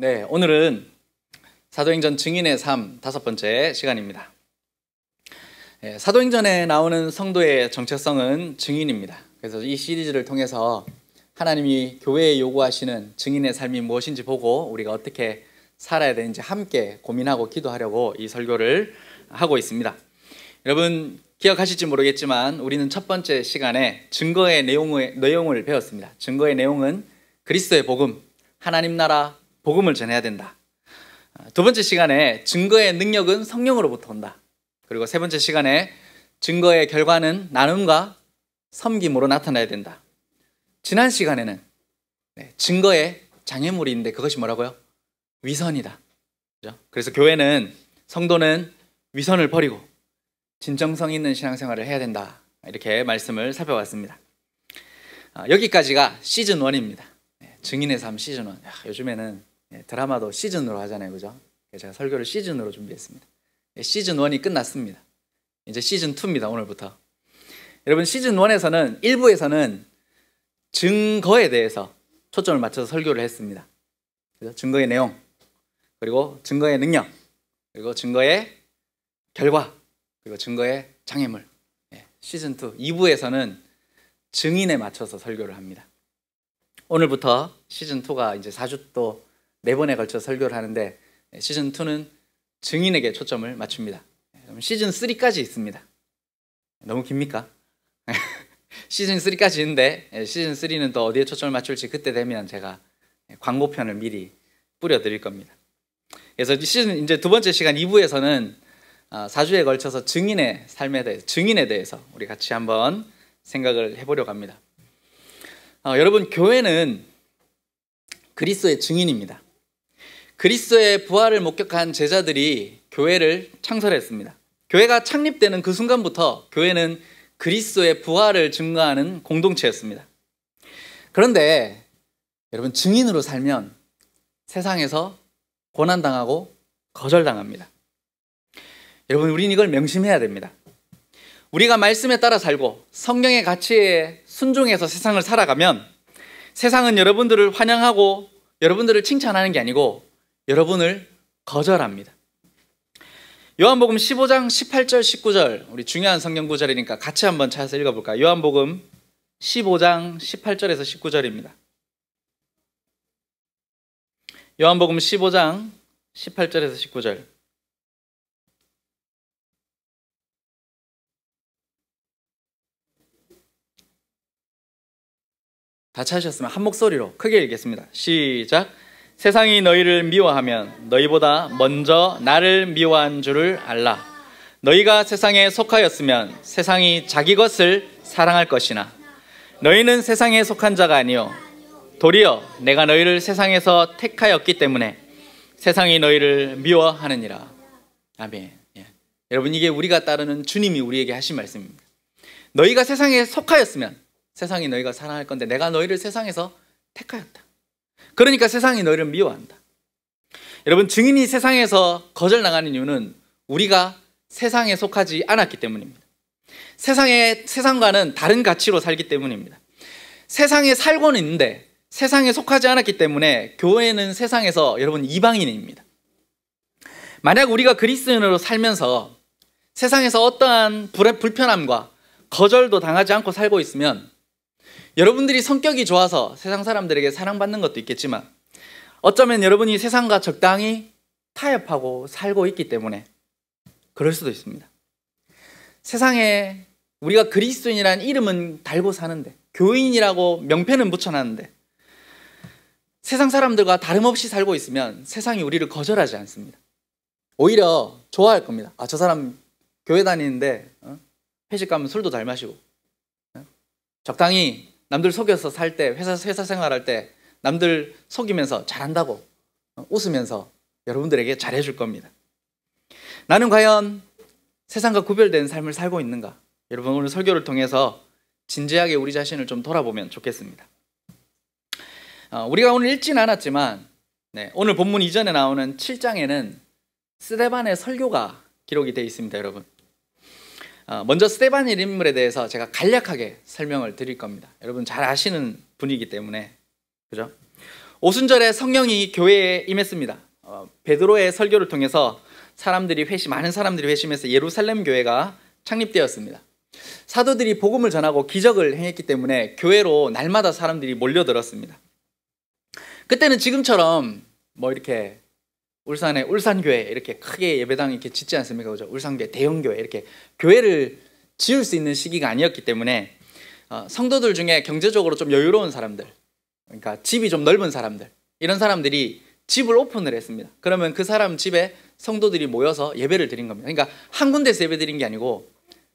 네, 오늘은 사도행전 증인의 삶 5번째 시간입니다. 사도행전에 나오는 성도의 정체성은 증인입니다. 그래서 이 시리즈를 통해서 하나님이 교회에 요구하시는 증인의 삶이 무엇인지 보고 우리가 어떻게 살아야 되는지 함께 고민하고 기도하려고 이 설교를 하고 있습니다. 여러분 기억하실지 모르겠지만 우리는 첫 번째 시간에 증거의 내용을 배웠습니다. 증거의 내용은 그리스도의 복음, 하나님 나라 복음을 전해야 된다. 두 번째 시간에 증거의 능력은 성령으로부터 온다. 그리고 세 번째 시간에 증거의 결과는 나눔과 섬김으로 나타나야 된다. 지난 시간에는 증거의 장애물이 있는데 그것이 뭐라고요? 위선이다. 그래서 교회는, 성도는 위선을 버리고 진정성 있는 신앙생활을 해야 된다. 이렇게 말씀을 살펴봤습니다. 여기까지가 시즌 1입니다. 증인의 삶 시즌 1. 요즘에는 드라마도 시즌으로 하잖아요, 그죠? 제가 설교를 시즌으로 준비했습니다. 시즌 1이 끝났습니다. 이제 시즌 2입니다, 오늘부터. 여러분, 시즌 1에서는 1부에서는 증거에 대해서 초점을 맞춰서 설교를 했습니다. 그죠? 증거의 내용, 그리고 증거의 능력, 그리고 증거의 결과, 그리고 증거의 장애물. 시즌 2, 2부에서는 증인에 맞춰서 설교를 합니다. 오늘부터 시즌 2가 이제 4주 또 4번에 걸쳐 설교를 하는데 시즌 2는 증인에게 초점을 맞춥니다. 시즌 3까지 있습니다. 너무 깁니까? 시즌 3까지 있는데 시즌 3는 또 어디에 초점을 맞출지 그때 되면 제가 광고편을 미리 뿌려드릴 겁니다. 그래서 시즌 이제 두 번째 시간 2부에서는 4주에 걸쳐서 증인의 삶에 대해서, 증인에 대해서 우리 같이 한번 생각을 해보려고 합니다. 여러분, 교회는 그리스도의 증인입니다. 그리스도의 부활을 목격한 제자들이 교회를 창설했습니다. 교회가 창립되는 그 순간부터 교회는 그리스도의 부활을 증거하는 공동체였습니다. 그런데 여러분, 증인으로 살면 세상에서 고난당하고 거절당합니다. 여러분, 우리는 이걸 명심해야 됩니다. 우리가 말씀에 따라 살고 성경의 가치에 순종해서 세상을 살아가면 세상은 여러분들을 환영하고 여러분들을 칭찬하는 게 아니고 여러분을 거절합니다. 요한복음 15장 18절 19절, 우리 중요한 성경 구절이니까 같이 한번 찾아서 읽어볼까요? 요한복음 15장 18절에서 19절입니다. 요한복음 15장 18절에서 19절. 다 찾으셨으면 한 목소리로 크게 읽겠습니다. 시작. 세상이 너희를 미워하면 너희보다 먼저 나를 미워한 줄을 알라. 너희가 세상에 속하였으면 세상이 자기 것을 사랑할 것이나 너희는 세상에 속한 자가 아니요 도리어 내가 너희를 세상에서 택하였기 때문에 세상이 너희를 미워하느니라. 아멘. 여러분, 이게 우리가 따르는 주님이 우리에게 하신 말씀입니다. 너희가 세상에 속하였으면 세상이 너희가 사랑할 건데 내가 너희를 세상에서 택하였다. 그러니까 세상이 너희를 미워한다. 여러분, 증인이 세상에서 거절당하는 이유는 우리가 세상에 속하지 않았기 때문입니다. 세상과는 다른 가치로 살기 때문입니다. 세상에 살고는 있는데 세상에 속하지 않았기 때문에 교회는 세상에서 여러분 이방인입니다. 만약 우리가 그리스도인으로 살면서 세상에서 어떠한 불편함과 거절도 당하지 않고 살고 있으면 여러분들이 성격이 좋아서 세상 사람들에게 사랑받는 것도 있겠지만 어쩌면 여러분이 세상과 적당히 타협하고 살고 있기 때문에 그럴 수도 있습니다. 세상에 우리가 그리스도인이라는 이름은 달고 사는데, 교인이라고 명패는 붙여놨는데 세상 사람들과 다름없이 살고 있으면 세상이 우리를 거절하지 않습니다. 오히려 좋아할 겁니다. 저 사람 교회 다니는데 회식 가면 술도 잘 마시고 적당히 남들 속여서 살 때, 회사 생활할 때 남들 속이면서 잘한다고 웃으면서 여러분들에게 잘해줄 겁니다. 나는 과연 세상과 구별된 삶을 살고 있는가? 여러분, 오늘 설교를 통해서 진지하게 우리 자신을 좀 돌아보면 좋겠습니다. 우리가 오늘 읽지는 않았지만 오늘 본문 이전에 나오는 7장에는 스데반의 설교가 기록이 되어 있습니다. 여러분, 먼저 스데반의 인물에 대해서 제가 간략하게 설명을 드릴 겁니다. 여러분 잘 아시는 분이기 때문에, 그죠? 오순절에 성령이 교회에 임했습니다. 베드로의 설교를 통해서 많은 사람들이 회심해서 예루살렘 교회가 창립되었습니다. 사도들이 복음을 전하고 기적을 행했기 때문에 교회로 날마다 사람들이 몰려들었습니다. 그때는 지금처럼 이렇게 울산에 울산교회 이렇게 크게 예배당 이렇게 짓지 않습니까? 그죠? 울산교회 대형교회 이렇게 교회를 지을 수 있는 시기가 아니었기 때문에 성도들 중에 경제적으로 좀 여유로운 사람들, 그러니까 집이 좀 넓은 사람들, 이런 사람들이 집을 오픈을 했습니다. 그러면 그 사람 집에 성도들이 모여서 예배를 드린 겁니다. 그러니까 한 군데서 예배 드린 게 아니고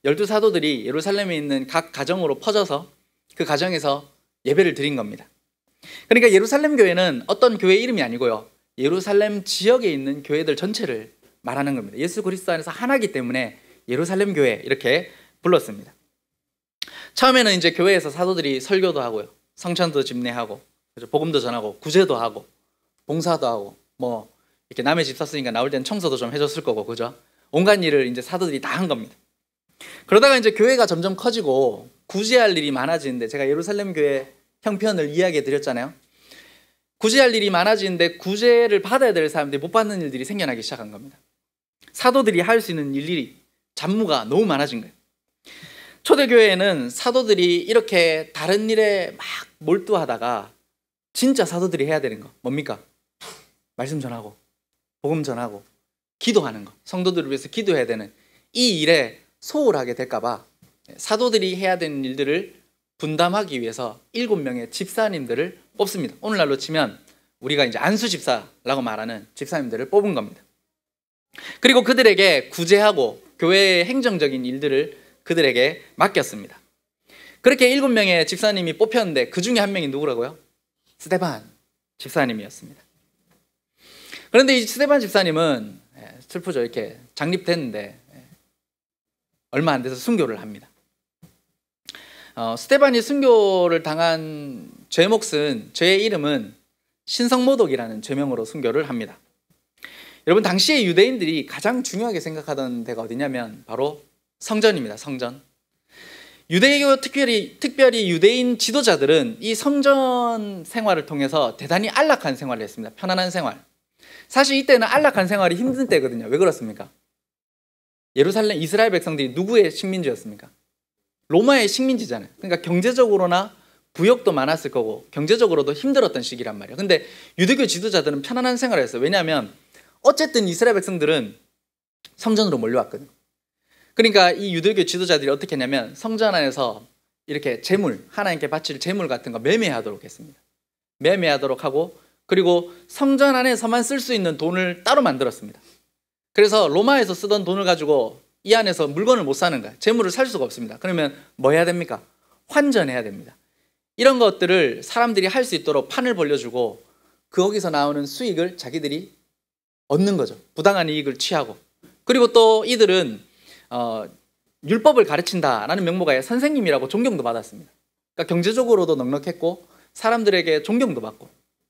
12사도들이 예루살렘에 있는 각 가정으로 퍼져서 그 가정에서 예배를 드린 겁니다. 그러니까 예루살렘 교회는 어떤 교회 이름이 아니고요, 예루살렘 지역에 있는 교회들 전체를 말하는 겁니다. 예수 그리스도 안에서 하나이기 때문에 예루살렘 교회 이렇게 불렀습니다. 처음에는 이제 교회에서 사도들이 설교도 하고요, 성찬도 집례하고, 복음도 전하고, 구제도 하고, 봉사도 하고, 이렇게 남의 집 샀으니까 나올 땐 청소도 좀 해줬을 거고, 그죠? 온갖 일을 이제 사도들이 다 한 겁니다. 그러다가 이제 교회가 점점 커지고 구제할 일이 많아지는데, 제가 예루살렘 교회 형편을 이야기해 드렸잖아요. 구제할 일이 많아지는데 구제를 받아야 될 사람들이 못 받는 일들이 생겨나기 시작한 겁니다. 사도들이 할 수 있는 일이 잡무가 너무 많아진 거예요. 초대교회에는 사도들이 이렇게 다른 일에 막 몰두하다가 진짜 사도들이 해야 되는 거 뭡니까? 말씀 전하고, 복음 전하고, 기도하는 거, 성도들을 위해서 기도해야 되는 이 일에 소홀하게 될까봐 사도들이 해야 되는 일들을 분담하기 위해서 7명의 집사님들을 뽑습니다. 오늘날로 치면 우리가 이제 안수 집사라고 말하는 집사님들을 뽑은 겁니다. 그리고 그들에게 구제하고 교회의 행정적인 일들을 그들에게 맡겼습니다. 그렇게 7명의 집사님이 뽑혔는데 그 중에 한 명이 누구라고요? 스데반 집사님이었습니다. 그런데 이 스데반 집사님은 슬프죠. 이렇게 장립됐는데 얼마 안 돼서 순교를 합니다. 스데반이 순교를 당한 죄의 이름은 신성모독이라는 죄명으로 순교를 합니다. 여러분, 당시에 유대인들이 가장 중요하게 생각하던 데가 어디냐면 바로 성전입니다. 성전. 유대교 특별히 유대인 지도자들은 이 성전 생활을 통해서 대단히 안락한 생활을 했습니다. 편안한 생활. 사실 이때는 안락한 생활이 힘든 때거든요. 왜 그렇습니까? 예루살렘 이스라엘 백성들이 누구의 식민지였습니까? 로마의 식민지잖아요. 그러니까 경제적으로나 부역도 많았을 거고 경제적으로도 힘들었던 시기란 말이에요. 근데 유대교 지도자들은 편안한 생활을 했어요. 왜냐하면 어쨌든 이스라엘 백성들은 성전으로 몰려왔거든요. 그러니까 이 유대교 지도자들이 어떻게 했냐면 성전 안에서 이렇게 재물, 하나님께 바칠 재물 같은 거 매매하도록 했습니다. 매매하도록 하고, 그리고 성전 안에서만 쓸 수 있는 돈을 따로 만들었습니다. 그래서 로마에서 쓰던 돈을 가지고 이 안에서 물건을 못 사는 거예요. 재물을 살 수가 없습니다. 그러면 뭐 해야 됩니까? 환전해야 됩니다. 이런 것들을 사람들이 할 수 있도록 판을 벌려주고 거기서 나오는 수익을 자기들이 얻는 거죠. 부당한 이익을 취하고. 그리고 또 이들은 율법을 가르친다라는 명목하에 선생님이라고 존경도 받았습니다. 그러니까 경제적으로도 넉넉했고 사람들에게 존경도 받고,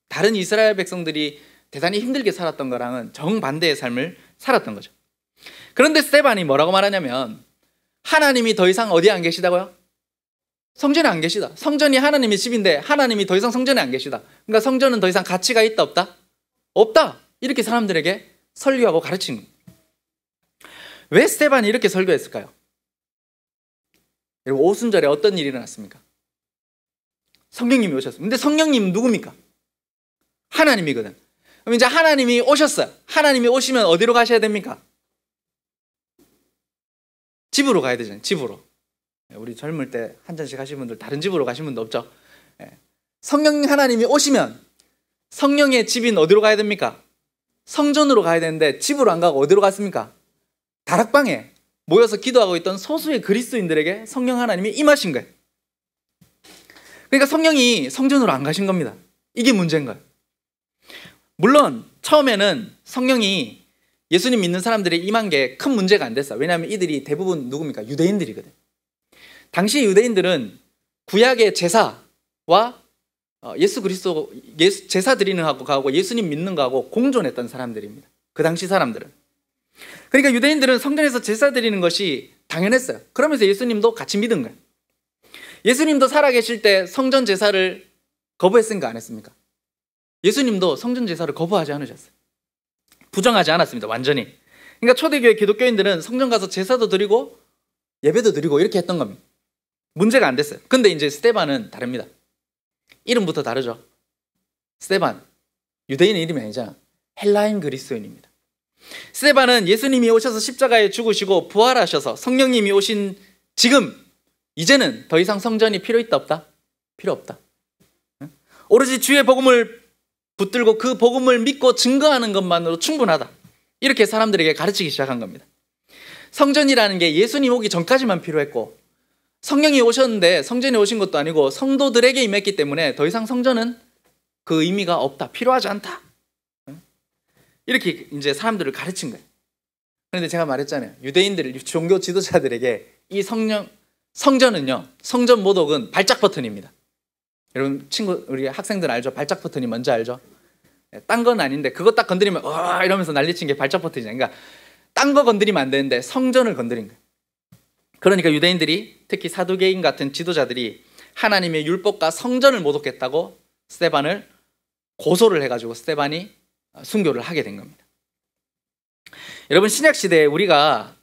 다른 이스라엘 백성들이 대단히 힘들게 살았던 거랑은 정반대의 삶을 살았던 거죠. 그런데 스데반이 뭐라고 말하냐면 하나님이 더 이상 어디에 안 계시다고요? 성전에 안 계시다. 성전이 하나님의 집인데 하나님이 더 이상 성전에 안 계시다. 그러니까 성전은 더 이상 가치가 있다 없다? 없다. 이렇게 사람들에게 설교하고 가르친 겁니다. 왜 스데반이 이렇게 설교했을까요? 여러분, 오순절에 어떤 일이 일어났습니까? 성령님이 오셨습니다. 근데 성령님은 누굽니까? 하나님이거든. 그럼 이제 하나님이 오셨어요. 하나님이 오시면 어디로 가셔야 됩니까? 집으로 가야 되잖아요. 집으로. 우리 젊을 때 한 잔씩 하신 분들 다른 집으로 가신 분도 없죠? 성령 하나님이 오시면 성령의 집인 어디로 가야 됩니까? 성전으로 가야 되는데 집으로 안 가고 어디로 갔습니까? 다락방에 모여서 기도하고 있던 소수의 그리스도인들에게 성령 하나님이 임하신 거예요. 그러니까 성령이 성전으로 안 가신 겁니다. 이게 문제인 거예요. 물론 처음에는 성령이 예수님 믿는 사람들이 임한 게 큰 문제가 안 됐어요. 왜냐하면 이들이 대부분 누굽니까? 유대인들이거든. 당시 유대인들은 구약의 제사와 예수 그리스도 제사 드리는 거하고 예수님 믿는 거하고 공존했던 사람들입니다. 그 당시 사람들은. 그러니까 유대인들은 성전에서 제사 드리는 것이 당연했어요. 그러면서 예수님도 같이 믿은 거예요. 예수님도 살아계실 때 성전 제사를 거부했습니까? 안 했습니까? 예수님도 성전 제사를 거부하지 않으셨어요. 부정하지 않았습니다. 완전히. 그러니까 초대교회 기독교인들은 성전 가서 제사도 드리고 예배도 드리고 이렇게 했던 겁니다. 문제가 안 됐어요. 근데 이제 스데반은 다릅니다. 이름부터 다르죠. 스데반, 유대인의 이름이 아니잖아. 헬라인 그리스도인입니다. 스데반은 예수님이 오셔서 십자가에 죽으시고 부활하셔서 성령님이 오신 지금 이제는 더 이상 성전이 필요 있다 없다? 필요 없다. 오로지 주의 복음을 붙들고 그 복음을 믿고 증거하는 것만으로 충분하다. 이렇게 사람들에게 가르치기 시작한 겁니다. 성전이라는 게 예수님 오기 전까지만 필요했고 성령이 오셨는데 성전에 오신 것도 아니고 성도들에게 임했기 때문에 더 이상 성전은 그 의미가 없다. 필요하지 않다. 이렇게 이제 사람들을 가르친 거예요. 그런데 제가 말했잖아요. 유대인들, 종교 지도자들에게 이 성전은요, 성전 모독은 발작 버튼입니다. 여러분 우리 학생들 알죠? 발작 버튼이 뭔지 알죠? 딴 건 아닌데 그거 딱 건드리면 와 이러면서 난리친 게 발작 버튼이잖아요. 그러니까 딴 거 건드리면 안 되는데 성전을 건드린 거예요. 그러니까 유대인들이 특히 사두개인 같은 지도자들이 하나님의 율법과 성전을 모독했다고 스데반을 고소를 해가지고 스데반이 순교를 하게 된 겁니다. 여러분 신약시대에 우리가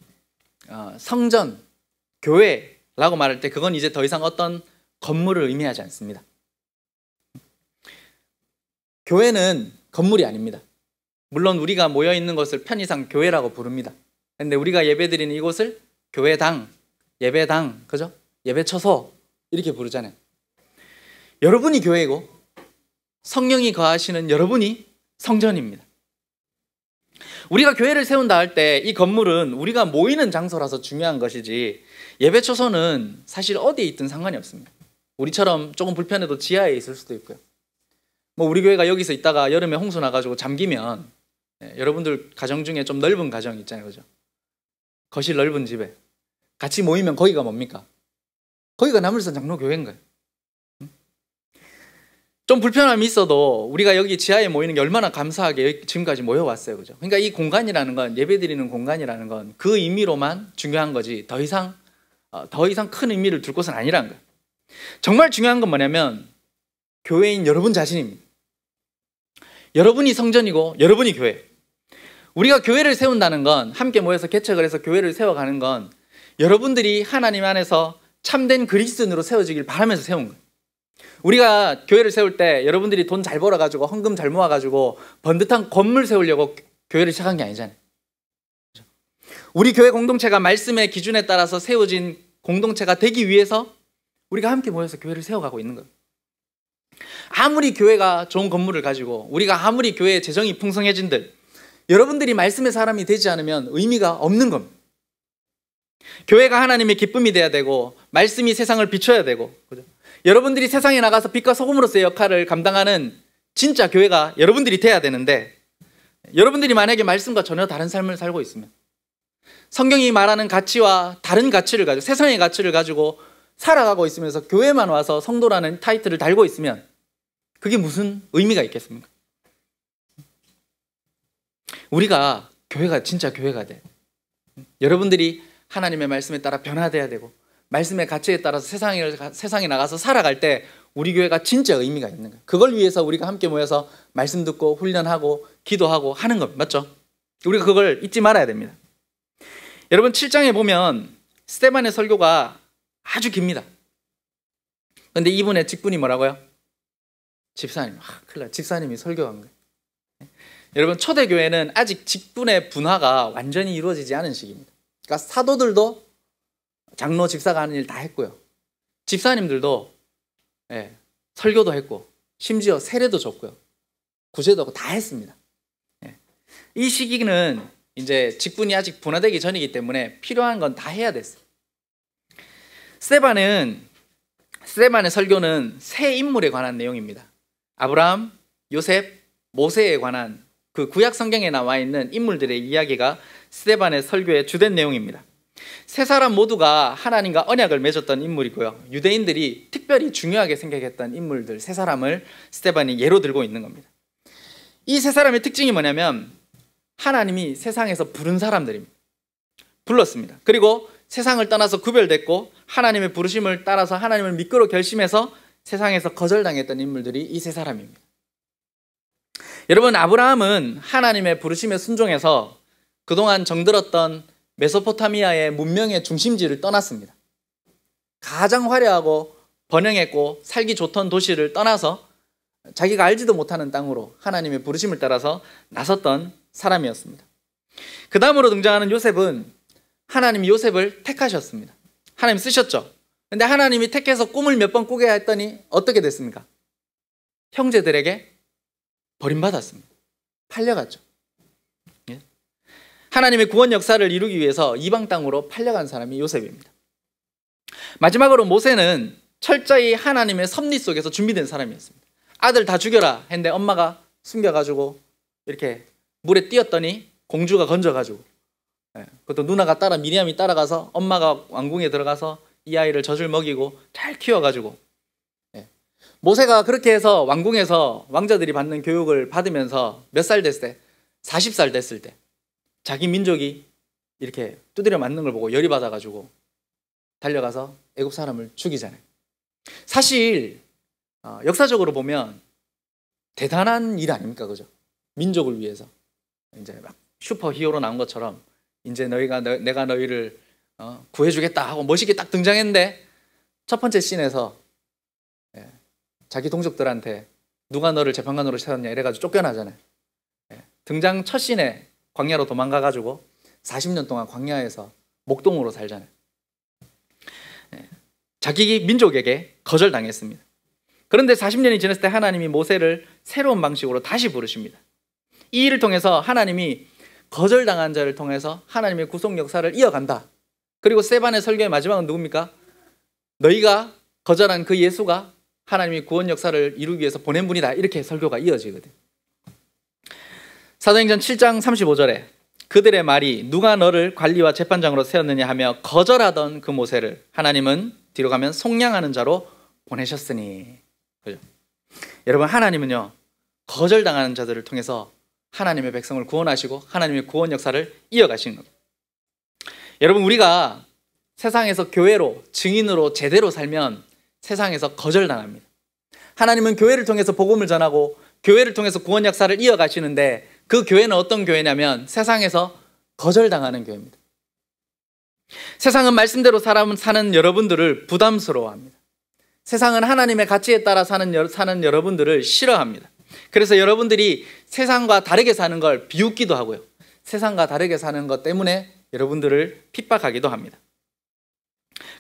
성전, 교회라고 말할 때 그건 이제 더 이상 어떤 건물을 의미하지 않습니다. 교회는 건물이 아닙니다. 물론 우리가 모여있는 것을 편의상 교회라고 부릅니다. 그런데 우리가 예배드리는 이곳을 교회당, 예배당, 그죠? 예배처소 이렇게 부르잖아요. 여러분이 교회고 성령이 거하시는 여러분이 성전입니다. 우리가 교회를 세운다 할 때 이 건물은 우리가 모이는 장소라서 중요한 것이지 예배처소는 사실 어디에 있든 상관이 없습니다. 우리처럼 조금 불편해도 지하에 있을 수도 있고요. 뭐 우리 교회가 여기서 있다가 여름에 홍수 나가지고 잠기면 여러분들 가정 중에 좀 넓은 가정 있잖아요, 그죠? 거실 넓은 집에 같이 모이면 거기가 뭡니까? 거기가 남울산 장로교회인 거예요. 좀 불편함이 있어도 우리가 여기 지하에 모이는 게 얼마나 감사하게 지금까지 모여왔어요, 그죠? 그러니까 이 공간이라는 건, 예배드리는 공간이라는 건 그 의미로만 중요한 거지 더 이상 큰 의미를 둘 곳은 아니라는 거예요. 정말 중요한 건 뭐냐면 교회인 여러분 자신입니다. 여러분이 성전이고 여러분이 교회. 우리가 교회를 세운다는 건, 함께 모여서 개척을 해서 교회를 세워가는 건 여러분들이 하나님 안에서 참된 그리스도인으로 세워지길 바라면서 세운 거예요. 우리가 교회를 세울 때 여러분들이 돈 잘 벌어가지고 헌금 잘 모아가지고 번듯한 건물 세우려고 교회를 시작한 게 아니잖아요. 우리 교회 공동체가 말씀의 기준에 따라서 세워진 공동체가 되기 위해서 우리가 함께 모여서 교회를 세워가고 있는 거예요. 아무리 교회가 좋은 건물을 가지고 우리가 아무리 교회의 재정이 풍성해진들 여러분들이 말씀의 사람이 되지 않으면 의미가 없는 겁니다. 교회가 하나님의 기쁨이 돼야 되고 말씀이 세상을 비춰야 되고, 그죠? 여러분들이 세상에 나가서 빛과 소금으로서의 역할을 감당하는 진짜 교회가 여러분들이 돼야 되는데 여러분들이 만약에 말씀과 전혀 다른 삶을 살고 있으면, 성경이 말하는 가치와 다른 가치를 가지고 세상의 가치를 가지고 살아가고 있으면서 교회만 와서 성도라는 타이틀을 달고 있으면 그게 무슨 의미가 있겠습니까? 우리가 교회가 진짜 교회가 돼. 여러분들이 하나님의 말씀에 따라 변화돼야 되고 말씀의 가치에 따라서 세상에 나가서 살아갈 때 우리 교회가 진짜 의미가 있는 거예요. 그걸 위해서 우리가 함께 모여서 말씀 듣고 훈련하고 기도하고 하는 것 맞죠? 우리가 그걸 잊지 말아야 됩니다. 여러분 7장에 보면 스데반의 설교가 아주 깁니다. 그런데 이분의 직분이 뭐라고요? 집사님. 큰일 나. 집사님이 설교한 거예요. 여러분 초대교회는 아직 직분의 분화가 완전히 이루어지지 않은 시기입니다. 그러니까 사도들도 장로, 집사가 하는 일 다 했고요. 집사님들도 설교도 했고 심지어 세례도 줬고요. 구제도 하고 다 했습니다. 이 시기는 이제 직분이 아직 분화되기 전이기 때문에 필요한 건 다 해야 됐어요. 스데반의 설교는 세 인물에 관한 내용입니다. 아브라함, 요셉, 모세에 관한 그 구약 성경에 나와 있는 인물들의 이야기가 스데반의 설교의 주된 내용입니다. 세 사람 모두가 하나님과 언약을 맺었던 인물이고요. 유대인들이 특별히 중요하게 생각했던 인물들 세 사람을 스데반이 예로 들고 있는 겁니다. 이 세 사람의 특징이 뭐냐면 하나님이 세상에서 부른 사람들입니다. 불렀습니다. 그리고 세상을 떠나서 구별됐고 하나님의 부르심을 따라서 하나님을 믿기로 결심해서 세상에서 거절당했던 인물들이 이 세 사람입니다. 여러분, 아브라함은 하나님의 부르심에 순종해서 그동안 정들었던 메소포타미아의 문명의 중심지를 떠났습니다. 가장 화려하고 번영했고 살기 좋던 도시를 떠나서 자기가 알지도 못하는 땅으로 하나님의 부르심을 따라서 나섰던 사람이었습니다. 그 다음으로 등장하는 요셉은 하나님이 요셉을 택하셨습니다. 하나님 쓰셨죠. 근데 하나님이 택해서 꿈을 몇 번 꾸게 했더니 어떻게 됐습니까? 형제들에게 버림받았습니다. 팔려갔죠. 예? 하나님의 구원 역사를 이루기 위해서 이방 땅으로 팔려간 사람이 요셉입니다. 마지막으로 모세는 철저히 하나님의 섭리 속에서 준비된 사람이었습니다. 아들 다 죽여라 했는데 엄마가 숨겨가지고 이렇게 물에 뛰었더니 공주가 건져가지고, 그것도 누나가 미리암이 따라가서 엄마가 왕궁에 들어가서 이 아이를 젖을 먹이고 잘 키워가지고, 모세가 그렇게 해서 왕궁에서 왕자들이 받는 교육을 받으면서 몇 살 됐을 때? 40살 됐을 때 자기 민족이 이렇게 두드려 맞는 걸 보고 열이 받아가지고 달려가서 애굽 사람을 죽이잖아요. 사실 역사적으로 보면 대단한 일 아닙니까? 그죠? 민족을 위해서 이제 막 슈퍼 히어로 나온 것처럼 이제 내가 너희를 구해주겠다 하고 멋있게 딱 등장했는데 첫 번째 씬에서 자기 동족들한테 누가 너를 재판관으로 세웠냐 이래가지고 쫓겨나잖아요. 등장 첫 씬에 광야로 도망가가지고 40년 동안 광야에서 목동으로 살잖아요. 자기 민족에게 거절당했습니다. 그런데 40년이 지났을 때 하나님이 모세를 새로운 방식으로 다시 부르십니다. 이 일을 통해서 하나님이 거절당한 자를 통해서 하나님의 구속 역사를 이어간다. 그리고 스데반의 설교의 마지막은 누굽니까? 너희가 거절한 그 예수가 하나님이 구원 역사를 이루기 위해서 보낸 분이다. 이렇게 설교가 이어지거든요. 사도행전 7장 35절에 그들의 말이 누가 너를 관리와 재판장으로 세웠느냐 하며 거절하던 그 모세를 하나님은 뒤로 가면 속량하는 자로 보내셨으니. 그죠? 여러분, 하나님은요 거절당하는 자들을 통해서 하나님의 백성을 구원하시고 하나님의 구원 역사를 이어가시는 겁니다. 여러분, 우리가 세상에서 교회로 증인으로 제대로 살면 세상에서 거절당합니다. 하나님은 교회를 통해서 복음을 전하고 교회를 통해서 구원 역사를 이어가시는데 그 교회는 어떤 교회냐면 세상에서 거절당하는 교회입니다. 세상은 말씀대로 사는 여러분들을 부담스러워합니다. 세상은 하나님의 가치에 따라 사는 여러분들을 싫어합니다. 그래서 여러분들이 세상과 다르게 사는 걸 비웃기도 하고요. 세상과 다르게 사는 것 때문에 여러분들을 핍박하기도 합니다.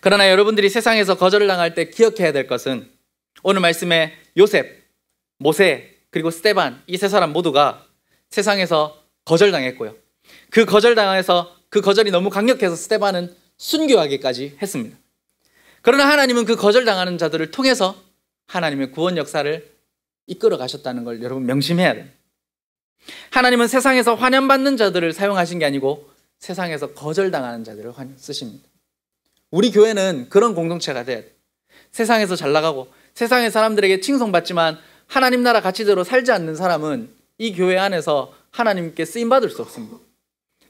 그러나 여러분들이 세상에서 거절을 당할 때 기억해야 될 것은 오늘 말씀에 요셉, 모세, 그리고 스데반 이 세 사람 모두가 세상에서 거절당했고요. 그 거절이 너무 강력해서 스데반은 순교하기까지 했습니다. 그러나 하나님은 그 거절당하는 자들을 통해서 하나님의 구원 역사를 이끌어 가셨다는 걸 여러분 명심해야 돼요. 하나님은 세상에서 환영받는 자들을 사용하신 게 아니고 세상에서 거절당하는 자들을 쓰십니다. 우리 교회는 그런 공동체가 돼야 돼요. 세상에서 잘 나가고 세상의 사람들에게 칭송받지만 하나님 나라 가치대로 살지 않는 사람은 이 교회 안에서 하나님께 쓰임받을 수 없습니다.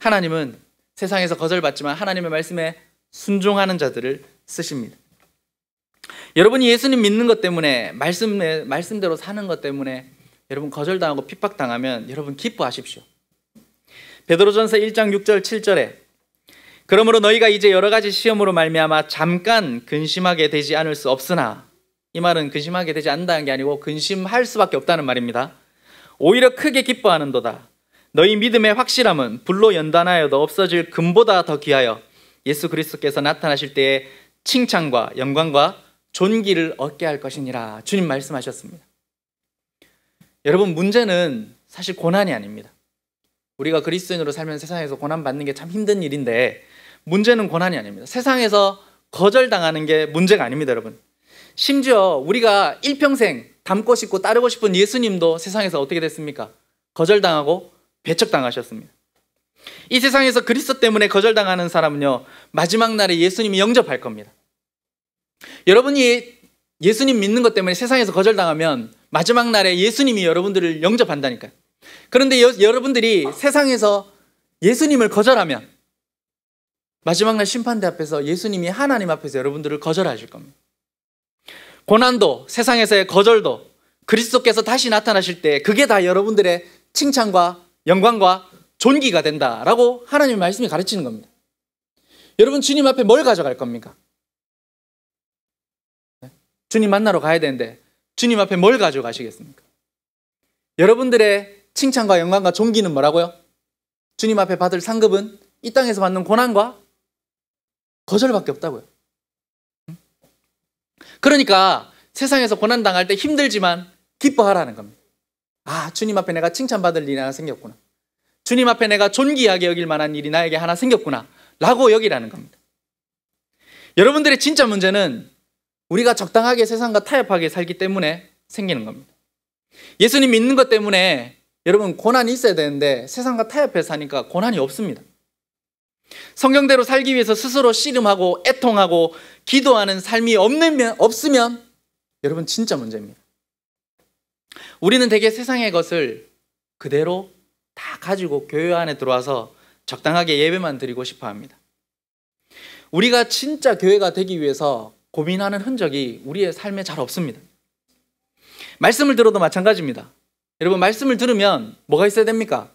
하나님은 세상에서 거절받지만 하나님의 말씀에 순종하는 자들을 쓰십니다. 여러분이 예수님 믿는 것 때문에 말씀대로 사는 것 때문에 여러분 거절당하고 핍박당하면 여러분 기뻐하십시오. 베드로전서 1장 6절 7절에 그러므로 너희가 이제 여러 가지 시험으로 말미암아 잠깐 근심하게 되지 않을 수 없으나, 이 말은 근심하게 되지 않는다는 게 아니고 근심할 수밖에 없다는 말입니다. 오히려 크게 기뻐하는도다. 너희 믿음의 확실함은 불로 연단하여도 없어질 금보다 더 귀하여 예수 그리스도께서 나타나실 때에 칭찬과 영광과 존귀를 얻게 할 것이니라. 주님 말씀하셨습니다. 여러분, 문제는 사실 고난이 아닙니다. 우리가 그리스도인으로 살면 세상에서 고난받는 게 참 힘든 일인데 문제는 고난이 아닙니다. 세상에서 거절당하는 게 문제가 아닙니다, 여러분. 심지어 우리가 일평생 닮고 싶고 따르고 싶은 예수님도 세상에서 어떻게 됐습니까? 거절당하고 배척당하셨습니다. 이 세상에서 그리스도 때문에 거절당하는 사람은요, 마지막 날에 예수님이 영접할 겁니다. 여러분이 예수님 믿는 것 때문에 세상에서 거절당하면 마지막 날에 예수님이 여러분들을 영접한다니까요. 그런데 여러분들이 세상에서 예수님을 거절하면 마지막 날 심판대 앞에서 예수님이 하나님 앞에서 여러분들을 거절하실 겁니다. 고난도, 세상에서의 거절도, 그리스도께서 다시 나타나실 때 그게 다 여러분들의 칭찬과 영광과 존귀가 된다라고 하나님의 말씀이 가르치는 겁니다. 여러분, 주님 앞에 뭘 가져갈 겁니까? 주님 만나러 가야 되는데 주님 앞에 뭘 가져가시겠습니까? 여러분들의 칭찬과 영광과 존귀는 뭐라고요? 주님 앞에 받을 상급은 이 땅에서 받는 고난과 거절밖에 없다고요. 그러니까 세상에서 고난당할 때 힘들지만 기뻐하라는 겁니다. 아, 주님 앞에 내가 칭찬받을 일이 하나 생겼구나. 주님 앞에 내가 존귀하게 여길 만한 일이 나에게 하나 생겼구나 라고 여기라는 겁니다. 여러분들의 진짜 문제는 우리가 적당하게 세상과 타협하게 살기 때문에 생기는 겁니다. 예수님 믿는 것 때문에 여러분 고난이 있어야 되는데 세상과 타협해서 사니까 고난이 없습니다. 성경대로 살기 위해서 스스로 씨름하고 애통하고 기도하는 삶이 없으면 여러분 진짜 문제입니다. 우리는 대개 세상의 것을 그대로 다 가지고 교회 안에 들어와서 적당하게 예배만 드리고 싶어 합니다. 우리가 진짜 교회가 되기 위해서 고민하는 흔적이 우리의 삶에 잘 없습니다. 말씀을 들어도 마찬가지입니다. 여러분, 말씀을 들으면 뭐가 있어야 됩니까?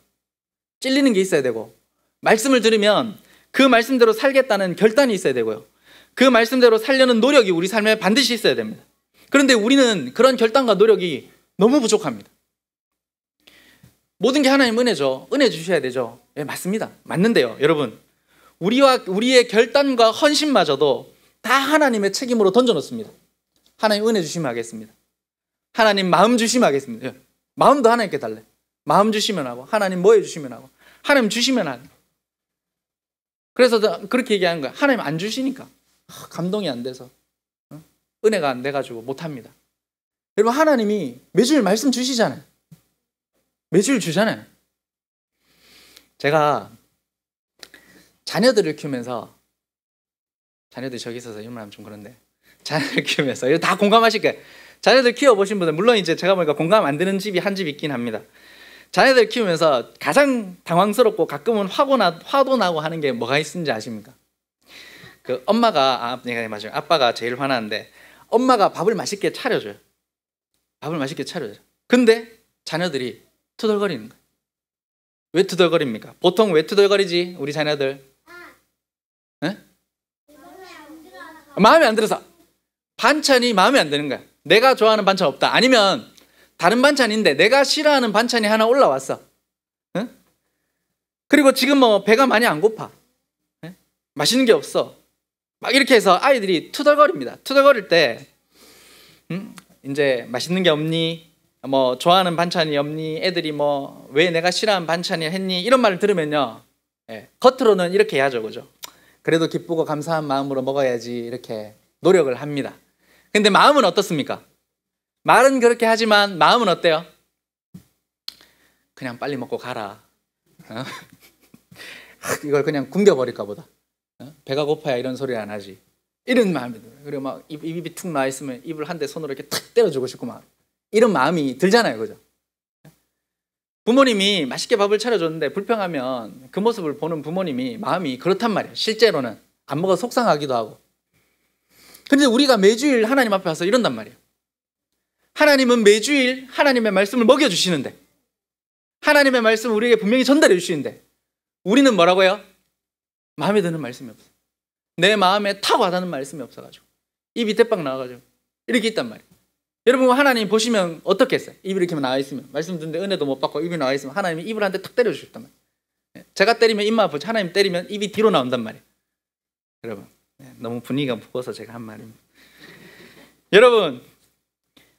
찔리는 게 있어야 되고, 말씀을 들으면 그 말씀대로 살겠다는 결단이 있어야 되고요, 그 말씀대로 살려는 노력이 우리 삶에 반드시 있어야 됩니다. 그런데 우리는 그런 결단과 노력이 너무 부족합니다. 모든 게 하나님 은혜죠. 은혜 주셔야 되죠. 예, 맞습니다. 맞는데요, 여러분, 우리의 결단과 헌신마저도 다 하나님의 책임으로 던져놓습니다. 하나님 은혜 주시면 하겠습니다. 하나님 마음 주시면 하겠습니다. 예, 마음도 하나님께 달래. 마음 주시면 하고, 하나님 뭐 해주시면 하고, 하나님 주시면 하고. 그래서 그렇게 얘기하는 거야. 하나님 안 주시니까 감동이 안 돼서, 은혜가 안 돼가지고 못합니다. 여러분, 하나님이 매주일 말씀 주시잖아요. 매주일 주잖아요. 제가 자녀들을 키우면서, 자녀들이 저기 있어서 이런 말 하면 좀 그런데, 자녀들 키우면서, 이거 다 공감하실 거예요. 자녀들 키워보신 분들, 물론 이제 제가 보니까 공감 안 되는 집이 한 집 있긴 합니다. 자녀들 키우면서 가장 당황스럽고 가끔은 화도 나고 하는 게 뭐가 있는지 아십니까? 그 엄마가, 맞아요. 아빠가 제일 화나는데, 엄마가 밥을 맛있게 차려줘요. 밥을 맛있게 차려줘요. 근데 자녀들이 투덜거리는 거예요. 왜 투덜거립니까? 보통 왜 투덜거리지, 우리 자녀들? 네? 마음에 안 들어서. 반찬이 마음에 안 드는 거야. 내가 좋아하는 반찬 없다. 아니면 다른 반찬인데 내가 싫어하는 반찬이 하나 올라왔어. 응? 그리고 지금 뭐 배가 많이 안 고파. 응? 맛있는 게 없어. 막 이렇게 해서 아이들이 투덜거립니다. 투덜거릴 때 이제 맛있는 게 없니? 뭐 좋아하는 반찬이 없니? 애들이 뭐 왜 내가 싫어하는 반찬이 했니? 이런 말을 들으면요, 겉으로는 이렇게 해야죠, 그죠? 그래도 기쁘고 감사한 마음으로 먹어야지, 이렇게 노력을 합니다. 근데 마음은 어떻습니까? 말은 그렇게 하지만 마음은 어때요? 그냥 빨리 먹고 가라. 이걸 그냥 굶겨버릴까 보다. 배가 고파야 이런 소리 안 하지. 이런 마음이 들어요. 그리고 막 입이 툭 나와 있으면 입을 한 대 손으로 이렇게 탁 때려주고 싶고 막 이런 마음이 들잖아요, 그죠? 부모님이 맛있게 밥을 차려줬는데 불평하면 그 모습을 보는 부모님이 마음이 그렇단 말이에요. 실제로는 안 먹어 속상하기도 하고. 근데 우리가 매주일 하나님 앞에 와서 이런단 말이에요. 하나님은 매주일 하나님의 말씀을 먹여주시는데, 하나님의 말씀을 우리에게 분명히 전달해 주시는데, 우리는 뭐라고요? 마음에 드는 말씀이 없어. 내 마음에 탁 와닿는 말씀이 없어가지고 입이 대빵 나와가지고 이렇게 있단 말이에요. 여러분, 하나님 보시면 어떻겠어요? 입이 이렇게 나와 있으면, 말씀 듣는데 은혜도 못 받고 입이 나와 있으면 하나님이 입을 한 대 탁 때려 주셨단 말이에요. 제가 때리면 입만 아프지, 하나님 때리면 입이 뒤로 나온단 말이에요. 여러분, 너무 분위기가 무거워서 제가 한 말입니다. 여러분,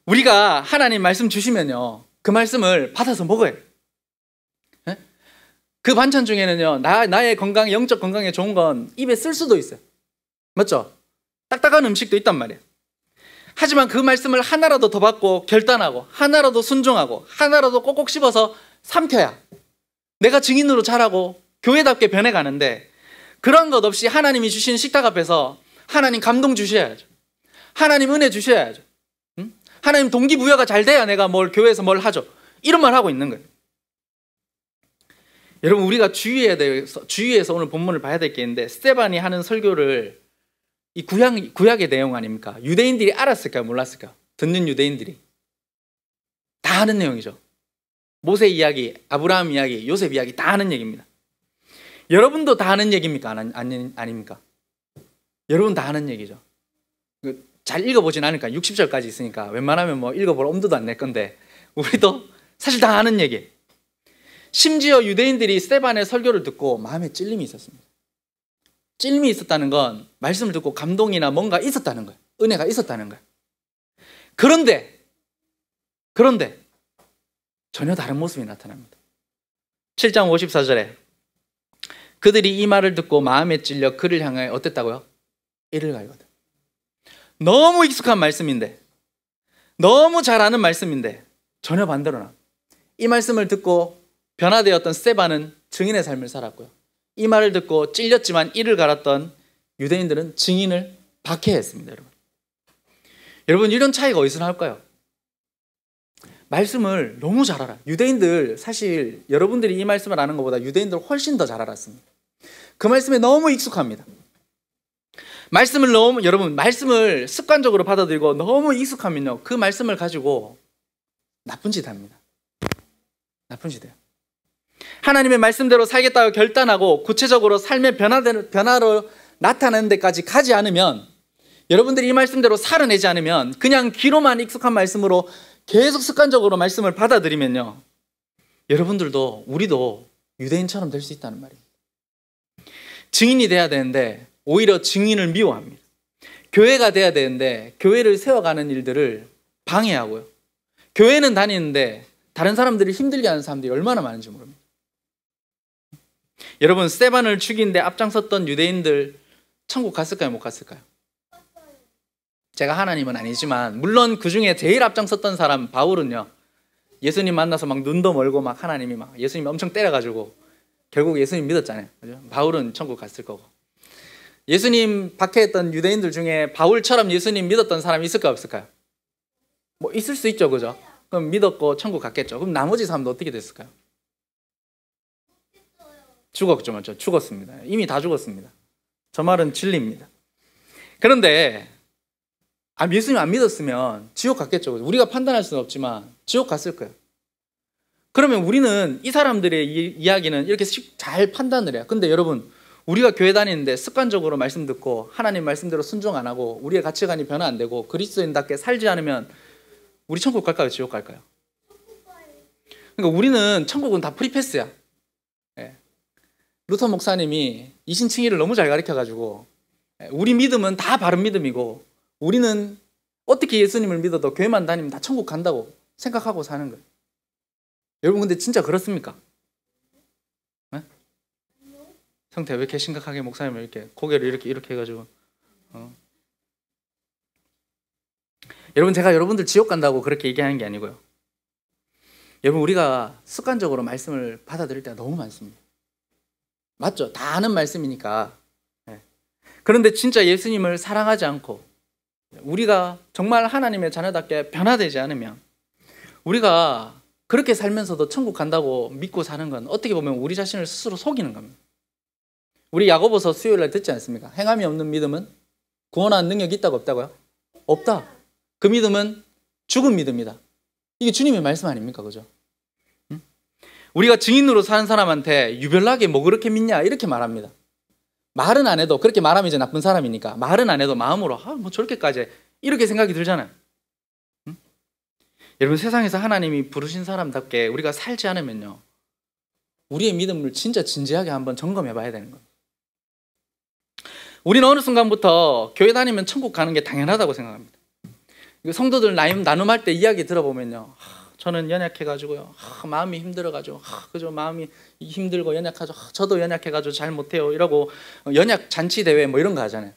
우리가 하나님 말씀 주시면요, 그 말씀을 받아서 먹어요. 그 반찬 중에는요, 나의 건강, 영적 건강에 좋은 건 입에 쓸 수도 있어요. 맞죠? 딱딱한 음식도 있단 말이에요. 하지만 그 말씀을 하나라도 더 받고 결단하고, 하나라도 순종하고, 하나라도 꼭꼭 씹어서 삼켜야 내가 증인으로 자라고 교회답게 변해가는데, 그런 것 없이 하나님이 주신 식탁 앞에서 하나님 감동 주셔야죠. 하나님 은혜 주셔야죠. 하나님 동기부여가 잘 돼야 내가 교회에서 뭘 하죠. 이런 말 하고 있는 거예요. 여러분, 우리가 주의해서 오늘 본문을 봐야 될 게 있는데, 스데반이 하는 설교를 이 구약의 내용 아닙니까? 유대인들이 알았을까요? 몰랐을까요? 듣는 유대인들이. 다 아는 내용이죠. 모세 이야기, 아브라함 이야기, 요셉 이야기 다 아는 얘기입니다. 여러분도 다 아는 얘기입니까? 아닙니까? 여러분 다 아는 얘기죠. 잘 읽어보진 않으니까 60절까지 있으니까 웬만하면 뭐 읽어볼 엄두도 안 낼 건데 우리도 사실 다 아는 얘기. 심지어 유대인들이 스데반의 설교를 듣고 마음에 찔림이 있었습니다. 찔림이 있었다는 건 말씀을 듣고 감동이나 뭔가 있었다는 거예요. 은혜가 있었다는 거예요. 그런데 전혀 다른 모습이 나타납니다. 7장 54절에 그들이 이 말을 듣고 마음에 찔려 그를 향해 어땠다고요? 이를 갈거든. 너무 익숙한 말씀인데, 너무 잘 아는 말씀인데 전혀 반대로 나. 이 말씀을 듣고 변화되었던 스데반은 증인의 삶을 살았고요. 이 말을 듣고 찔렸지만 이를 갈았던 유대인들은 증인을 박해했습니다. 여러분 이런 차이가 어디서 나올까요? 말씀을 너무 잘 알아. 유대인들 사실 여러분들이 이 말씀을 아는 것보다 유대인들 훨씬 더 잘 알았습니다. 그 말씀에 너무 익숙합니다. 여러분 말씀을 습관적으로 받아들이고 너무 익숙하면요 그 말씀을 가지고 나쁜 짓 합니다. 나쁜 짓 해요. 하나님의 말씀대로 살겠다고 결단하고 구체적으로 삶의 변화로 나타나는 데까지 가지 않으면, 여러분들이 이 말씀대로 살아내지 않으면 그냥 귀로만 익숙한 말씀으로 계속 습관적으로 말씀을 받아들이면요 여러분들도 우리도 유대인처럼 될 수 있다는 말이에요. 증인이 돼야 되는데 오히려 증인을 미워합니다. 교회가 돼야 되는데 교회를 세워가는 일들을 방해하고요. 교회는 다니는데 다른 사람들을 힘들게 하는 사람들이 얼마나 많은지 모릅니다. 여러분 스데반을 죽인 데 앞장섰던 유대인들 천국 갔을까요? 못 갔을까요? 제가 하나님은 아니지만 물론 그 중에 제일 앞장섰던 사람 바울은요 예수님 만나서 막 눈도 멀고 막 하나님이 막 예수님 엄청 때려가지고 결국 예수님 믿었잖아요. 그죠? 바울은 천국 갔을 거고. 예수님 박해했던 유대인들 중에 바울처럼 예수님 믿었던 사람이 있을까요? 없을까요? 뭐 있을 수 있죠. 그죠? 그럼 믿었고 천국 갔겠죠. 그럼 나머지 사람도 어떻게 됐을까요? 죽었죠. 맞죠? 죽었습니다. 이미 다 죽었습니다. 저 말은 진리입니다. 그런데 예수님 안 믿었으면 지옥 갔겠죠. 우리가 판단할 수는 없지만 지옥 갔을 거예요. 그러면 우리는 이 사람들의 이야기는 이렇게 잘 판단을 해요. 근데 여러분 우리가 교회 다니는데 습관적으로 말씀 듣고 하나님 말씀대로 순종 안 하고 우리의 가치관이 변화 안 되고 그리스도인답게 살지 않으면 우리 천국 갈까요? 지옥 갈까요? 그러니까 우리는 천국은 다 프리패스야. 예. 루터 목사님이 이신칭의를 너무 잘 가르쳐가지고 우리 믿음은 다 바른 믿음이고 우리는 어떻게 예수님을 믿어도 교회만 다니면 다 천국 간다고 생각하고 사는 거예요. 여러분 근데 진짜 그렇습니까? 네? 성태 왜 이렇게 심각하게 목사님을 이렇게 고개를 이렇게 해가지고 여러분 제가 여러분들 지옥 간다고 그렇게 얘기하는 게 아니고요. 여러분 우리가 습관적으로 말씀을 받아들일 때가 너무 많습니다. 맞죠? 다 아는 말씀이니까. 네. 그런데 진짜 예수님을 사랑하지 않고 우리가 정말 하나님의 자녀답게 변화되지 않으면 우리가 그렇게 살면서도 천국 간다고 믿고 사는 건 어떻게 보면 우리 자신을 스스로 속이는 겁니다. 우리 야고보서 수요일날 듣지 않습니까? 행함이 없는 믿음은 구원하는 능력이 있다고 없다고요? 없다. 그 믿음은 죽은 믿음이다. 이게 주님의 말씀 아닙니까? 그죠? 응? 우리가 증인으로 사는 사람한테 유별나게 뭐 그렇게 믿냐 이렇게 말합니다. 말은 안 해도 그렇게 말하면 이제 나쁜 사람이니까 말은 안 해도 마음으로 뭐 저렇게까지 이렇게 생각이 들잖아요. 응? 여러분 세상에서 하나님이 부르신 사람답게 우리가 살지 않으면요 우리의 믿음을 진짜 진지하게 한번 점검해 봐야 되는 거예요. 우리는 어느 순간부터 교회 다니면 천국 가는 게 당연하다고 생각합니다. 성도들 나눔할 때 이야기 들어보면요 저는 연약해가지고요 마음이 힘들어가지고 그죠 마음이 힘들고 연약하죠 저도 연약해가지고 잘 못해요 이러고 연약 잔치 대회 뭐 이런 거 하잖아요.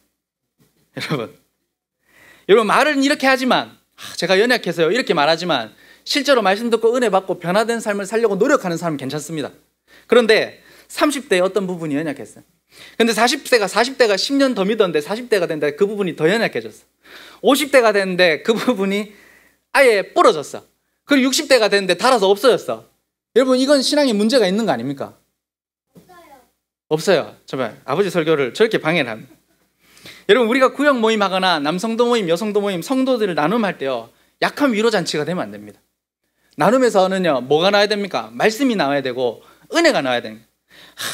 여러분 말은 이렇게 하지만 제가 연약해서요 이렇게 말하지만 실제로 말씀 듣고 은혜 받고 변화된 삶을 살려고 노력하는 사람은 괜찮습니다. 그런데 30대에 어떤 부분이 연약했어요. 근데 40대가 10년 더 믿었는데 40대가 됐는데 그 부분이 더 연약해졌어. 50대가 됐는데 그 부분이 아예 부러졌어. 그리고 60대가 됐는데 닳아서 없어졌어. 여러분 이건 신앙에 문제가 있는 거 아닙니까? 없어요. 정말 아버지 설교를 저렇게 방해를 합니다. 여러분 우리가 구역 모임하거나 남성도 모임, 여성도 모임, 성도들을 나눔할 때요 약한 위로잔치가 되면 안 됩니다. 나눔에서는요, 뭐가 나와야 됩니까? 말씀이 나와야 되고 은혜가 나와야 됩니다.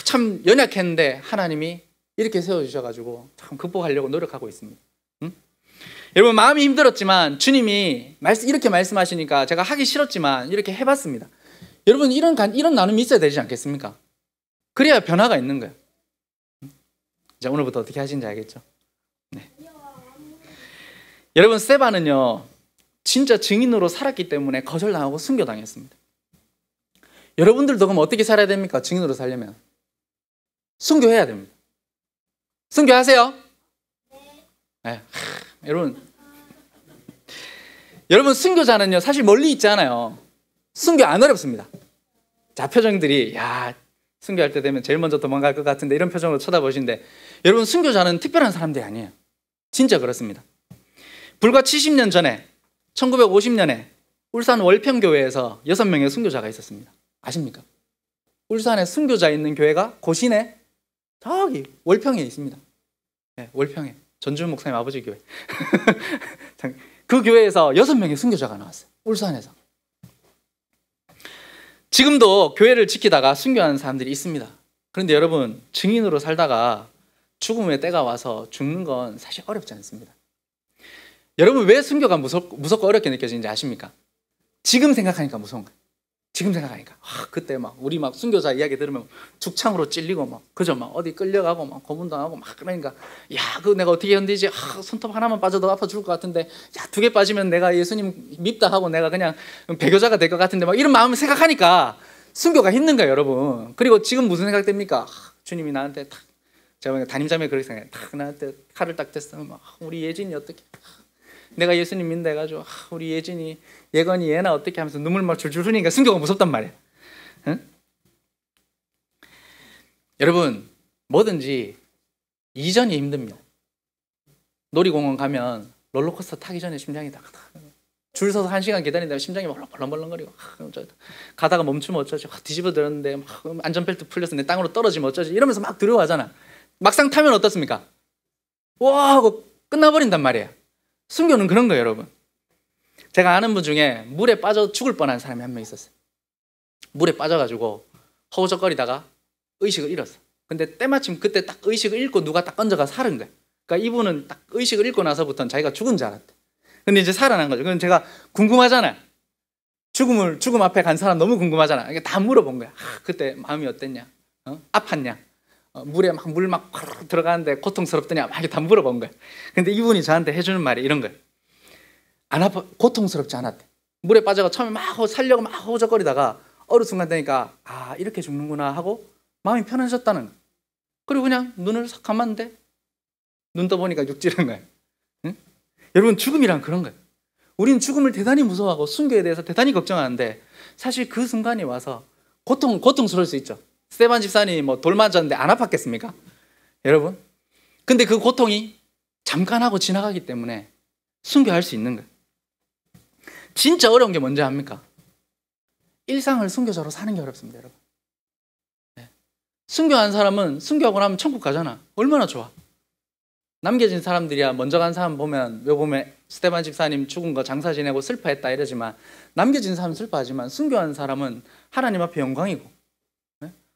참 연약했는데 하나님이 이렇게 세워주셔가지고 참 극복하려고 노력하고 있습니다. 응? 여러분, 마음이 힘들었지만 주님이 이렇게 말씀하시니까 제가 하기 싫었지만 이렇게 해봤습니다. 여러분, 이런 나눔이 있어야 되지 않겠습니까? 그래야 변화가 있는 거예요. 자, 오늘부터 어떻게 하시는지 알겠죠? 네. 여러분, 스데반은요 진짜 증인으로 살았기 때문에 거절당하고 순교당했습니다. 여러분들도 그럼 어떻게 살아야 됩니까? 증인으로 살려면 순교해야 됩니다. 순교하세요? 네. 여러분 순교자는요 사실 멀리 있지 않아요. 순교 안 어렵습니다. 자, 표정들이 야, 순교할 때 되면 제일 먼저 도망갈 것 같은데 이런 표정으로 쳐다보시는데, 여러분 순교자는 특별한 사람들이 아니에요. 진짜 그렇습니다. 불과 70년 전에 1950년에 울산 월평교회에서 6명의 순교자가 있었습니다. 아십니까? 울산에 순교자 있는 교회가 고신에 저기 월평에 있습니다. 네, 월평에 전주 목사님 아버지 교회. 그 교회에서 6명의 순교자가 나왔어요. 울산에서. 지금도 교회를 지키다가 순교하는 사람들이 있습니다. 그런데 여러분, 증인으로 살다가 죽음의 때가 와서 죽는 건 사실 어렵지 않습니다. 여러분, 왜 순교가 무섭고 어렵게 느껴지는지 아십니까? 지금 생각하니까 무서운 거예요. 지금 생각하니까 그때 막 우리 막 순교자 이야기 들으면 죽창으로 찔리고 막 그죠, 막 어디 끌려가고 막 고문당하고 막 그러니까 야, 그거 내가 어떻게 견디지? 손톱 하나만 빠져도 아파 죽을 것 같은데 야, 2개 빠지면 내가 예수님 밉다 하고 내가 그냥 배교자가 될 것 같은데 막 이런 마음을 생각하니까 순교가 힘든 거예요, 여러분. 그리고 지금 무슨 생각 됩니까? 주님이 나한테 탁, 제가 담임자매 그렇게 생각해요. 탁 나한테 칼을 딱 댔으면 막 우리 예진이 어떻게, 내가 예수님 믿는다 해가지고 우리 예진이 예건이 얘나 어떻게 하면서 눈물 막 줄줄 흐르니까 순교가 무섭단 말이에요. 응? 여러분, 뭐든지 이전이 힘듭니다. 놀이공원 가면 롤러코스터 타기 전에 심장이 딱 줄 서서 1시간 기다린다면 심장이 벌렁벌렁거리고 가다가 멈추면 어쩌지, 뒤집어 들었는데 막 안전벨트 풀려서 내 땅으로 떨어지면 어쩌지 이러면서 막 두려워하잖아. 막상 타면 어떻습니까? 와 하고 끝나버린단 말이에요. 순교는 그런 거예요, 여러분. 제가 아는 분 중에 물에 빠져 죽을 뻔한 사람이 한 명 있었어요. 물에 빠져가지고 허우적거리다가 의식을 잃었어. 근데 때마침 그때 딱 의식을 잃고 누가 딱 건져가 살은 거예요. 그러니까 이분은 딱 의식을 잃고 나서부터는 자기가 죽은 줄 알았대. 근데 이제 살아난 거죠. 그럼 제가 궁금하잖아요. 죽음 앞에 간 사람 너무 궁금하잖아. 그러니까 다 물어본 거야. 그때 마음이 어땠냐? 아팠냐? 물에 막 물 막 들어가는데 고통스럽더냐? 막 이렇게 다 물어본 거야. 근데 이분이 저한테 해주는 말이 이런 거예요. 안 아파, 고통스럽지 않았대. 물에 빠져가 처음에 막 살려고 막 호적거리다가 어느 순간 되니까 아, 이렇게 죽는구나 하고 마음이 편해졌다는 거예요. 그리고 그냥 눈을 싹 감았는데 눈 떠보니까 육지는 거예요. 응? 여러분, 죽음이란 그런 거예요. 우리는 죽음을 대단히 무서워하고 순교에 대해서 대단히 걱정하는데 사실 그 순간이 와서 고통스러울 수 있죠. 스데반 집사님이 뭐 돌 맞았는데 안 아팠겠습니까? 여러분, 근데 그 고통이 잠깐 하고 지나가기 때문에 순교할 수 있는 거예요. 진짜 어려운 게 뭔지 압니까? 일상을 순교자로 사는 게 어렵습니다, 여러분. 네. 순교한 사람은 순교하고 나면 천국 가잖아. 얼마나 좋아. 남겨진 사람들이야 먼저 간 사람 보면 왜 보면 스데반 집사님 죽은 거 장사 지내고 슬퍼했다 이러지만, 남겨진 사람은 슬퍼하지만 순교한 사람은 하나님 앞에 영광이고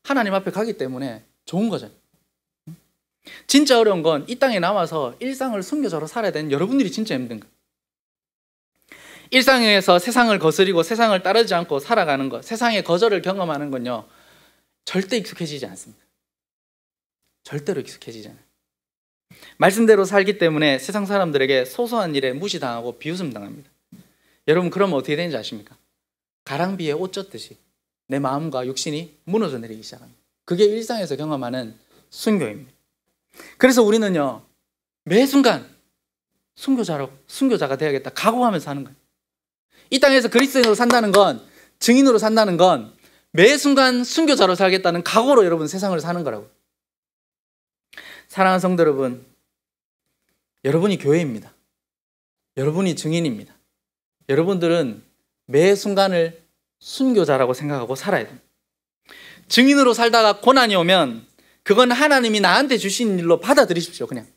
하나님 앞에 가기 때문에 좋은 거죠. 진짜 어려운 건 이 땅에 남아서 일상을 순교자로 살아야 되는 여러분들이 진짜 힘든 거예요. 일상에서 세상을 거스리고 세상을 따르지 않고 살아가는 것, 세상의 거절을 경험하는 건요 절대 익숙해지지 않습니다. 절대로 익숙해지지 않아요. 말씀대로 살기 때문에 세상 사람들에게 소소한 일에 무시당하고 비웃음 당합니다. 여러분, 그러면 어떻게 되는지 아십니까? 가랑비에 옷 젖듯이 내 마음과 육신이 무너져 내리기 시작합니다. 그게 일상에서 경험하는 순교입니다. 그래서 우리는요 매 순간 순교자가 되어야겠다 각오하면서 사는 거예요. 이 땅에서 그리스도인으로 산다는 건, 증인으로 산다는 건 매 순간 순교자로 살겠다는 각오로 여러분 세상을 사는 거라고. 사랑하는 성도 여러분, 여러분이 교회입니다. 여러분이 증인입니다. 여러분들은 매 순간을 순교자라고 생각하고 살아야 됩니다. 증인으로 살다가 고난이 오면 그건 하나님이 나한테 주신 일로 받아들이십시오. 그냥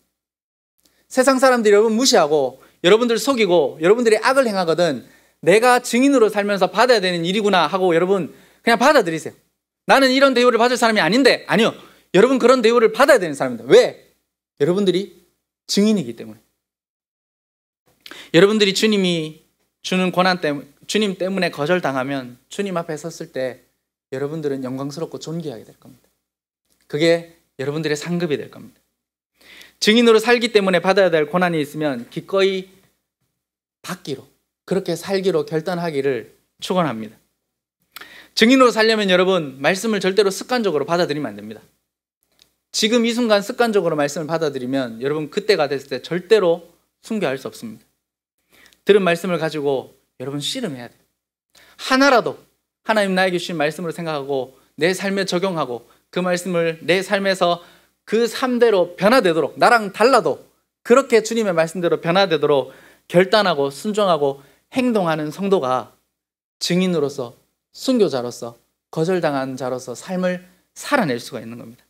세상 사람들이 여러분 무시하고 여러분들 속이고 여러분들이 악을 행하거든 내가 증인으로 살면서 받아야 되는 일이구나 하고 여러분 그냥 받아들이세요. 나는 이런 대우를 받을 사람이 아닌데, 아니요. 여러분 그런 대우를 받아야 되는 사람입니다. 왜? 여러분들이 증인이기 때문에. 여러분들이 주님이 주는 고난 때문에, 주님 때문에 거절당하면 주님 앞에 섰을 때 여러분들은 영광스럽고 존귀하게 될 겁니다. 그게 여러분들의 상급이 될 겁니다. 증인으로 살기 때문에 받아야 될 고난이 있으면 기꺼이 받기로, 그렇게 살기로 결단하기를 축원합니다. 증인으로 살려면 여러분 말씀을 절대로 습관적으로 받아들이면 안 됩니다. 지금 이 순간 습관적으로 말씀을 받아들이면 여러분 그때가 됐을 때 절대로 순교할 수 없습니다. 들은 말씀을 가지고 여러분 씨름해야 돼요. 하나라도 하나님 나에게 주신 말씀으로 생각하고 내 삶에 적용하고 그 말씀을 내 삶에서 그 삶대로 변화되도록, 나랑 달라도 그렇게 주님의 말씀대로 변화되도록 결단하고 순종하고 행동하는 성도가 증인으로서, 순교자로서, 거절당한 자로서 삶을 살아낼 수가 있는 겁니다.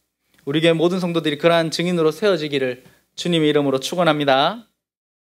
우리 교회 모든 성도들이 그러한 증인으로 세워지기를 주님의 이름으로 축원합니다.